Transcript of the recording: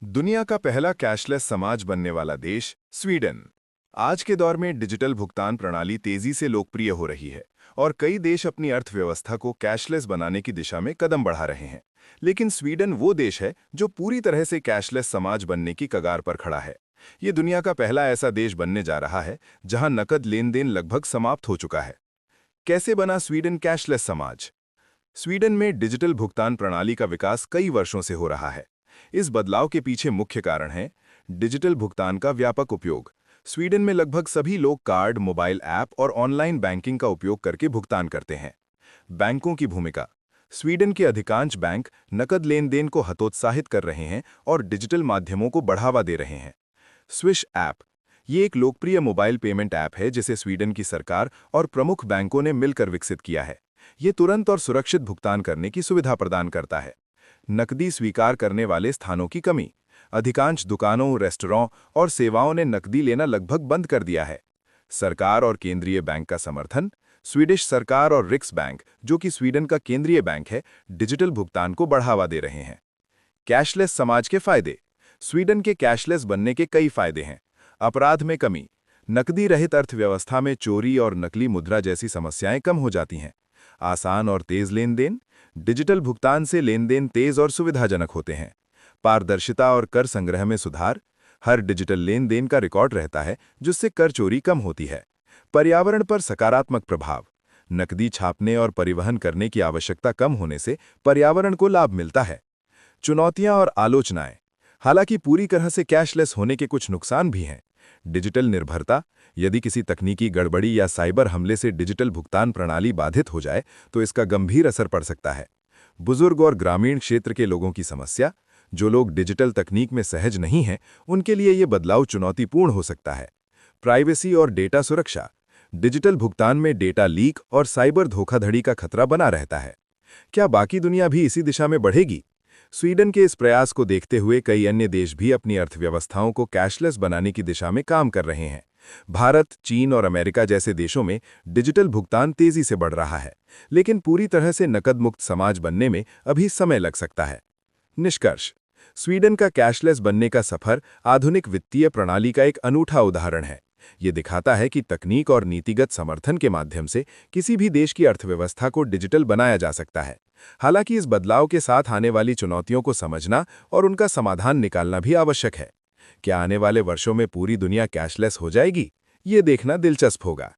दुनिया का पहला कैशलेस समाज बनने वाला देश स्वीडन। आज के दौर में डिजिटल भुगतान प्रणाली तेजी से लोकप्रिय हो रही है और कई देश अपनी अर्थव्यवस्था को कैशलेस बनाने की दिशा में कदम बढ़ा रहे हैं। लेकिन स्वीडन वो देश है जो पूरी तरह से कैशलेस समाज बनने की कगार पर खड़ा है। ये दुनिया का पहला ऐसा देश बनने जा रहा है जहां नकद लेन देन लगभग समाप्त हो चुका है। कैसे बना स्वीडन कैशलेस समाज? स्वीडन में डिजिटल भुगतान प्रणाली का विकास कई वर्षों से हो रहा है। इस बदलाव के पीछे मुख्य कारण है डिजिटल भुगतान का व्यापक उपयोग। स्वीडन में लगभग सभी लोग कार्ड, मोबाइल ऐप और ऑनलाइन बैंकिंग का उपयोग करके भुगतान करते हैं। बैंकों की भूमिका। स्वीडन के अधिकांश बैंक नकद लेन देन को हतोत्साहित कर रहे हैं और डिजिटल माध्यमों को बढ़ावा दे रहे हैं। Swish app. ये एक लोकप्रिय मोबाइल पेमेंट ऐप है जिसे स्वीडन की सरकार और प्रमुख बैंकों ने मिलकर विकसित किया है। ये तुरंत और सुरक्षित भुगतान करने की सुविधा प्रदान करता है। नकदी स्वीकार करने वाले स्थानों की कमी। अधिकांश दुकानों, रेस्टोरों और सेवाओं ने नकदी लेना लगभग बंद कर दिया है। सरकार और केंद्रीय बैंक का समर्थन। स्वीडिश सरकार और रिक्स बैंक, जो कि स्वीडन का केंद्रीय बैंक है, डिजिटल भुगतान को बढ़ावा दे रहे हैं। कैशलेस समाज के फायदे। स्वीडन के कैशलेस बनने के कई फायदे हैं। अपराध में कमी। नकदी रहित अर्थव्यवस्था में चोरी और नकली मुद्रा जैसी समस्याएं कम हो जाती हैं। आसान और तेज लेन देन। डिजिटल भुगतान से लेन देन तेज और सुविधाजनक होते हैं। पारदर्शिता और कर संग्रह में सुधार। हर डिजिटल लेन देन का रिकॉर्ड रहता है, जिससे कर चोरी कम होती है। पर्यावरण पर सकारात्मक प्रभाव। नकदी छापने और परिवहन करने की आवश्यकता कम होने से पर्यावरण को लाभ मिलता है। चुनौतियां और आलोचनाएं। हालांकि पूरी तरह से कैशलेस होने के कुछ नुकसान भी हैं। डिजिटल निर्भरता। यदि किसी तकनीकी गड़बड़ी या साइबर हमले से डिजिटल भुगतान प्रणाली बाधित हो जाए तो इसका गंभीर असर पड़ सकता है। बुजुर्ग और ग्रामीण क्षेत्र के लोगों की समस्या। जो लोग डिजिटल तकनीक में सहज नहीं हैं, उनके लिए ये बदलाव चुनौतीपूर्ण हो सकता है। प्राइवेसी और डेटा सुरक्षा। डिजिटल भुगतान में डेटा लीक और साइबर धोखाधड़ी का खतरा बना रहता है। क्या बाकी दुनिया भी इसी दिशा में बढ़ेगी? स्वीडन के इस प्रयास को देखते हुए कई अन्य देश भी अपनी अर्थव्यवस्थाओं को कैशलेस बनाने की दिशा में काम कर रहे हैं। भारत, चीन और अमेरिका जैसे देशों में डिजिटल भुगतान तेजी से बढ़ रहा है, लेकिन पूरी तरह से नकद मुक्त समाज बनने में अभी समय लग सकता है। निष्कर्ष। स्वीडन का कैशलेस बनने का सफर आधुनिक वित्तीय प्रणाली का एक अनूठा उदाहरण है। ये दिखाता है कि तकनीक और नीतिगत समर्थन के माध्यम से किसी भी देश की अर्थव्यवस्था को डिजिटल बनाया जा सकता है। हालांकि इस बदलाव के साथ आने वाली चुनौतियों को समझना और उनका समाधान निकालना भी आवश्यक है। क्या आने वाले वर्षों में पूरी दुनिया कैशलेस हो जाएगी? ये देखना दिलचस्प होगा।